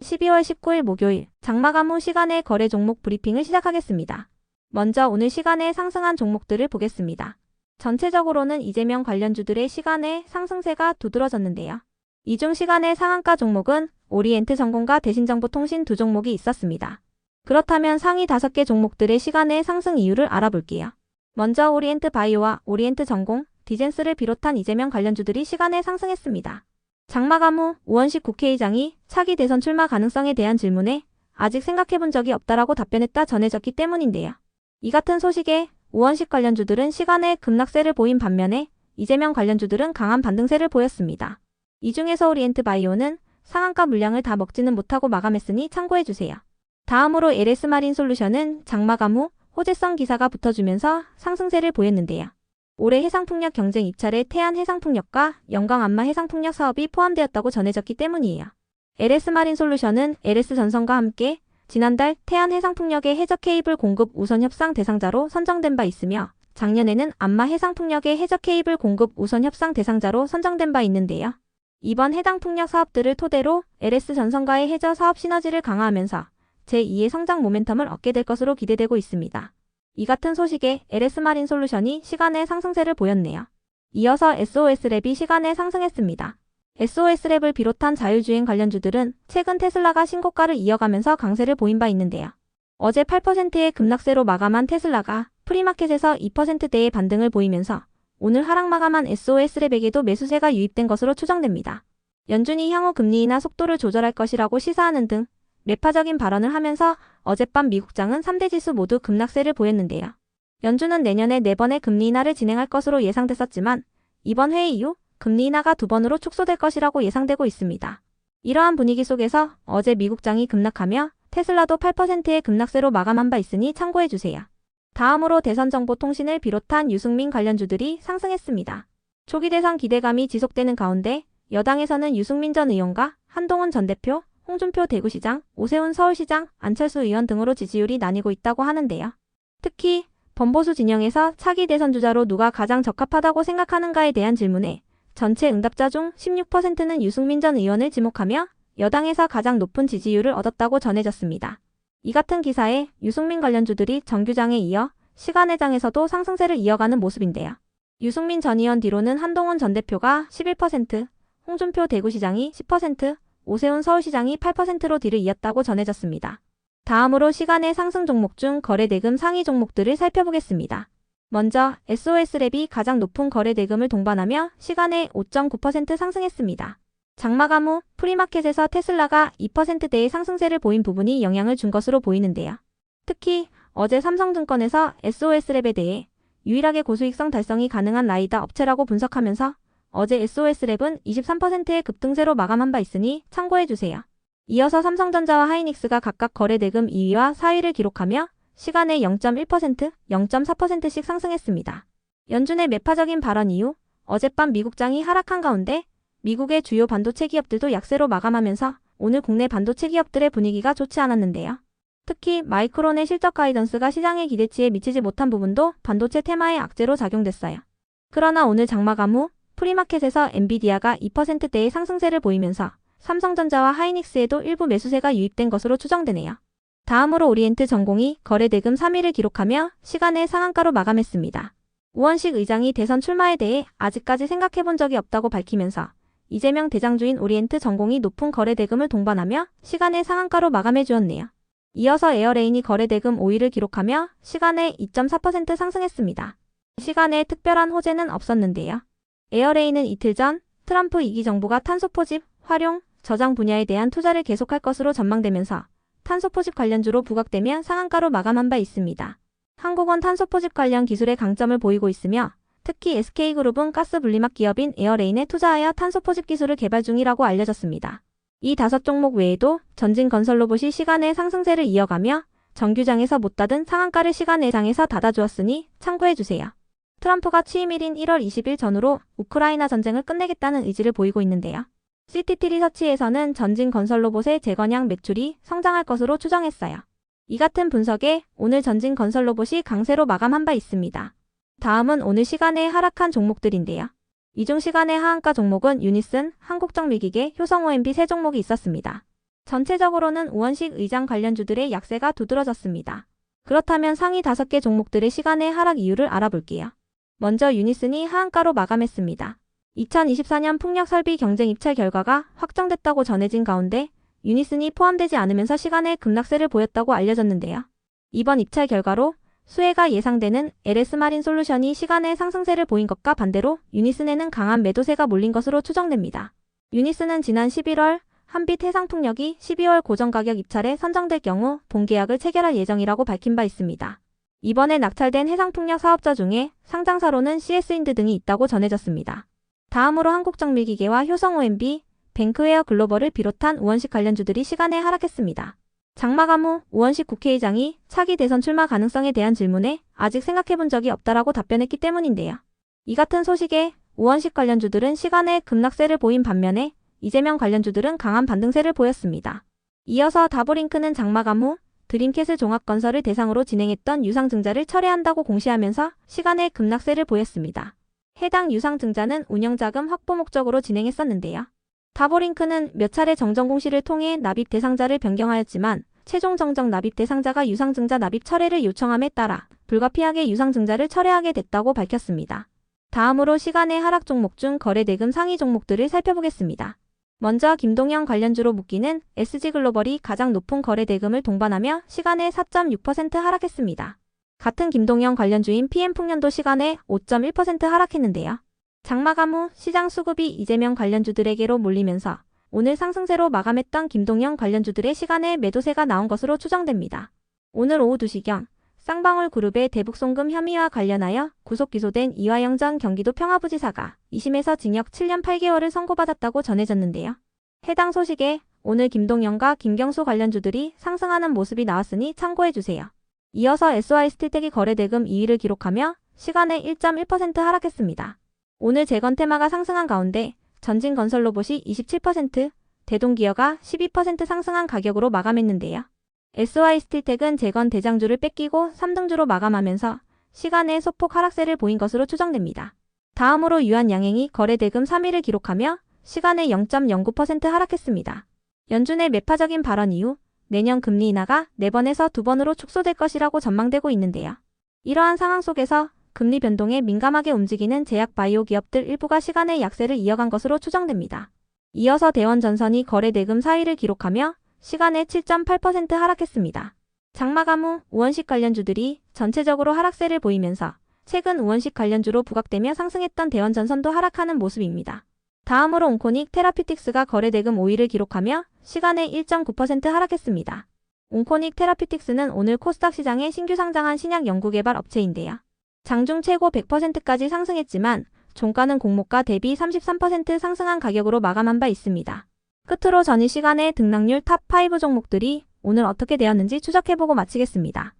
12월 19일 목요일 장마감 후 시간의 거래 종목 브리핑을 시작하겠습니다. 먼저 오늘 시간에 상승한 종목들을 보겠습니다. 전체적으로는 이재명 관련주들의 시간의 상승세가 두드러졌는데요. 이 중 시간의 상한가 종목은 오리엔트전공과 대신정보통신 두 종목이 있었습니다. 그렇다면 상위 5개 종목들의 시간의 상승 이유를 알아볼게요. 먼저 오리엔트바이오와 오리엔트전공, 디젠스를 비롯한 이재명 관련주들이 시간에 상승했습니다. 장마감 후 우원식 국회의장이 차기 대선 출마 가능성에 대한 질문에 아직 생각해본 적이 없다라고 답변했다 전해졌기 때문인데요. 이 같은 소식에 우원식 관련주들은 시간의 급락세를 보인 반면에 이재명 관련주들은 강한 반등세를 보였습니다. 이 중에서 오리엔트바이오는 상한가 물량을 다 먹지는 못하고 마감했으니 참고해주세요. 다음으로 LS마린솔루션은 장마감 후 호재성 기사가 붙어주면서 상승세를 보였는데요. 올해 해상풍력 경쟁 입찰에 태안해상풍력과 영광안마해상풍력 사업이 포함되었다고 전해졌기 때문이에요. LS마린솔루션은 LS전선과 함께 지난달 태안해상풍력의 해저 케이블 공급 우선 협상 대상자로 선정된 바 있으며 작년에는 안마해상풍력의 해저 케이블 공급 우선 협상 대상자로 선정된 바 있는데요. 이번 해당 풍력 사업들을 토대로 LS전선과의 해저 사업 시너지를 강화하면서 제2의 성장 모멘텀을 얻게 될 것으로 기대되고 있습니다. 이 같은 소식에 LS마린솔루션이 시간의 상승세를 보였네요. 이어서 SOS랩이 시간에 상승했습니다. SOS랩을 비롯한 자율주행 관련주들은 최근 테슬라가 신고가를 이어가면서 강세를 보인 바 있는데요. 어제 8%의 급락세로 마감한 테슬라가 프리마켓에서 2%대의 반등을 보이면서 오늘 하락 마감한 SOS랩에게도 매수세가 유입된 것으로 추정됩니다. 연준이 향후 금리 인하 속도를 조절할 것이라고 시사하는 등 매파적인 발언을 하면서 어젯밤 미국장은 3대 지수 모두 급락세를 보였는데요. 연준은 내년에 4번의 금리 인하를 진행할 것으로 예상됐었지만 이번 회의 이후 금리 인하가 2번으로 축소될 것이라고 예상되고 있습니다. 이러한 분위기 속에서 어제 미국장이 급락하며 테슬라도 8%의 급락세로 마감한 바 있으니 참고해주세요. 다음으로 대선정보통신을 비롯한 유승민 관련주들이 상승했습니다. 초기 대선 기대감이 지속되는 가운데 여당에서는 유승민 전 의원과 한동훈 전 대표, 홍준표 대구시장, 오세훈 서울시장, 안철수 의원 등으로 지지율이 나뉘고 있다고 하는데요. 특히 범보수 진영에서 차기 대선 주자로 누가 가장 적합하다고 생각하는가에 대한 질문에 전체 응답자 중 16%는 유승민 전 의원을 지목하며 여당에서 가장 높은 지지율을 얻었다고 전해졌습니다. 이 같은 기사에 유승민 관련주들이 정규장에 이어 시간외장에서도 상승세를 이어가는 모습인데요. 유승민 전 의원 뒤로는 한동훈 전 대표가 11%, 홍준표 대구시장이 10%, 오세훈 서울시장이 8%로 뒤를 이었다고 전해졌습니다. 다음으로 시간의 상승 종목 중 거래대금 상위 종목들을 살펴보겠습니다. 먼저 SOS랩이 가장 높은 거래대금을 동반하며 시간에 5.9% 상승했습니다. 장마감 후 프리마켓에서 테슬라가 2%대의 상승세를 보인 부분이 영향을 준 것으로 보이는데요. 특히 어제 삼성증권에서 SOS랩에 대해 유일하게 고수익성 달성이 가능한 라이다 업체라고 분석하면서 어제 SOS랩은 23%의 급등세로 마감한 바 있으니 참고해주세요. 이어서 삼성전자와 하이닉스가 각각 거래대금 2위와 4위를 기록하며 시간에 0.1%, 0.4%씩 상승했습니다. 연준의 매파적인 발언 이후 어젯밤 미국장이 하락한 가운데 미국의 주요 반도체 기업들도 약세로 마감하면서 오늘 국내 반도체 기업들의 분위기가 좋지 않았는데요. 특히 마이크론의 실적 가이던스가 시장의 기대치에 미치지 못한 부분도 반도체 테마의 악재로 작용됐어요. 그러나 오늘 장마감 후 프리마켓에서 엔비디아가 2%대의 상승세를 보이면서 삼성전자와 하이닉스에도 일부 매수세가 유입된 것으로 추정되네요. 다음으로 오리엔트전공이 거래대금 3위를 기록하며 시간의 상한가로 마감했습니다. 우원식 의장이 대선 출마에 대해 아직까지 생각해본 적이 없다고 밝히면서 이재명 대장주인 오리엔트전공이 높은 거래대금을 동반하며 시간의 상한가로 마감해주었네요. 이어서 에어레인이 거래대금 5위를 기록하며 시간에 2.4% 상승했습니다. 시간에 특별한 호재는 없었는데요. 에어레인은 이틀 전 트럼프 2기 정부가 탄소 포집, 활용, 저장 분야에 대한 투자를 계속할 것으로 전망되면서 탄소 포집 관련주로 부각되며 상한가로 마감한 바 있습니다. 한국은 탄소 포집 관련 기술의 강점을 보이고 있으며 특히 SK그룹은 가스 분리막 기업인 에어레인에 투자하여 탄소 포집 기술을 개발 중이라고 알려졌습니다. 이 5종목 외에도 전진건설로봇이 시간의 상승세를 이어가며 정규장에서 못 닫은 상한가를 시간외장에서 닫아주었으니 참고해주세요. 트럼프가 취임일인 1월 20일 전후로 우크라이나 전쟁을 끝내겠다는 의지를 보이고 있는데요. CTT 리서치에서는 전진건설로봇의 재건양 매출이 성장할 것으로 추정했어요. 이 같은 분석에 오늘 전진건설로봇이 강세로 마감한 바 있습니다. 다음은 오늘 시간에 하락한 종목들인데요. 이 중 시간의 하한가 종목은 유니슨, 한국정밀기계, 효성OMB 세 종목이 있었습니다. 전체적으로는 우원식 의장 관련주들의 약세가 두드러졌습니다. 그렇다면 상위 5개 종목들의 시간의 하락 이유를 알아볼게요. 먼저 유니슨이 하한가로 마감했습니다. 2024년 풍력 설비 경쟁 입찰 결과가 확정됐다고 전해진 가운데 유니슨이 포함되지 않으면서 시간의 급락세를 보였다고 알려졌는데요. 이번 입찰 결과로 수혜가 예상되는 LS마린 솔루션이 시간의 상승세를 보인 것과 반대로 유니슨에는 강한 매도세가 몰린 것으로 추정됩니다. 유니슨은 지난 11월 한빛 해상풍력이 12월 고정가격 입찰에 선정될 경우 본계약을 체결할 예정이라고 밝힌 바 있습니다. 이번에 낙찰된 해상풍력 사업자 중에 상장사로는 CS인드 등이 있다고 전해졌습니다. 다음으로 한국정밀기계와 효성OMB, 뱅크웨어 글로벌을 비롯한 우원식 관련주들이 시간에 하락했습니다. 장마감 후 우원식 국회의장이 차기 대선 출마 가능성에 대한 질문에 아직 생각해본 적이 없다라고 답변했기 때문인데요. 이 같은 소식에 우원식 관련주들은 시간에 급락세를 보인 반면에 이재명 관련주들은 강한 반등세를 보였습니다. 이어서 다보링크는 장마감 후 드림캐슬 종합건설을 대상으로 진행했던 유상증자를 철회한다고 공시하면서 시간에 급락세를 보였습니다. 해당 유상증자는 운영자금 확보 목적으로 진행했었는데요. 다보링크는 몇 차례 정정 공시를 통해 납입 대상자를 변경하였지만 최종 정정 납입 대상자가 유상증자 납입 철회를 요청함에 따라 불가피하게 유상증자를 철회하게 됐다고 밝혔습니다. 다음으로 시간의 하락 종목 중 거래대금 상위 종목들을 살펴보겠습니다. 먼저 김동연 관련주로 묶이는 SG글로벌이 가장 높은 거래대금을 동반하며 시간에 4.6% 하락했습니다. 같은 김동연 관련주인 PM풍년도 시간에 5.1% 하락했는데요. 장마감 후 시장 수급이 이재명 관련주들에게로 몰리면서 오늘 상승세로 마감했던 김동연 관련주들의 시간에 매도세가 나온 것으로 추정됩니다. 오늘 오후 2시경 쌍방울그룹의 대북송금 혐의와 관련하여 구속 기소된 이화영 전 경기도 평화부지사가 2심에서 징역 7년 8개월을 선고받았다고 전해졌는데요. 해당 소식에 오늘 김동연과 김경수 관련주들이 상승하는 모습이 나왔으니 참고해주세요. 이어서 SY스틸텍이 거래대금 2위를 기록하며 시간에 1.1% 하락했습니다. 오늘 재건테마가 상승한 가운데 전진건설로봇이 27%, 대동기어가 12% 상승한 가격으로 마감했는데요. SY스틸텍은 재건 대장주를 뺏기고 3등주로 마감하면서 시간에 소폭 하락세를 보인 것으로 추정됩니다. 다음으로 유한양행이 거래대금 3위를 기록하며 시간에 0.09% 하락했습니다. 연준의 매파적인 발언 이후 내년 금리 인하가 4번에서 2번으로 축소될 것이라고 전망되고 있는데요. 이러한 상황 속에서 금리 변동에 민감하게 움직이는 제약 바이오 기업들 일부가 시간의 약세를 이어간 것으로 추정됩니다. 이어서 대원전선이 거래대금 4위를 기록하며 시간에 7.8% 하락했습니다. 장마감 후 우원식 관련주들이 전체적으로 하락세를 보이면서 최근 우원식 관련주로 부각되며 상승했던 대원전선도 하락하는 모습입니다. 다음으로 온코닉 테라피틱스가 거래대금 5위를 기록하며 시간에 1.9% 하락했습니다. 온코닉 테라피틱스는 오늘 코스닥 시장에 신규 상장한 신약 연구개발 업체인데요. 장중 최고 100%까지 상승했지만 종가는 공모가 대비 33% 상승한 가격으로 마감한 바 있습니다. 끝으로 전일 시간의 등락률 탑5 종목들이 오늘 어떻게 되었는지 추적해보고 마치겠습니다.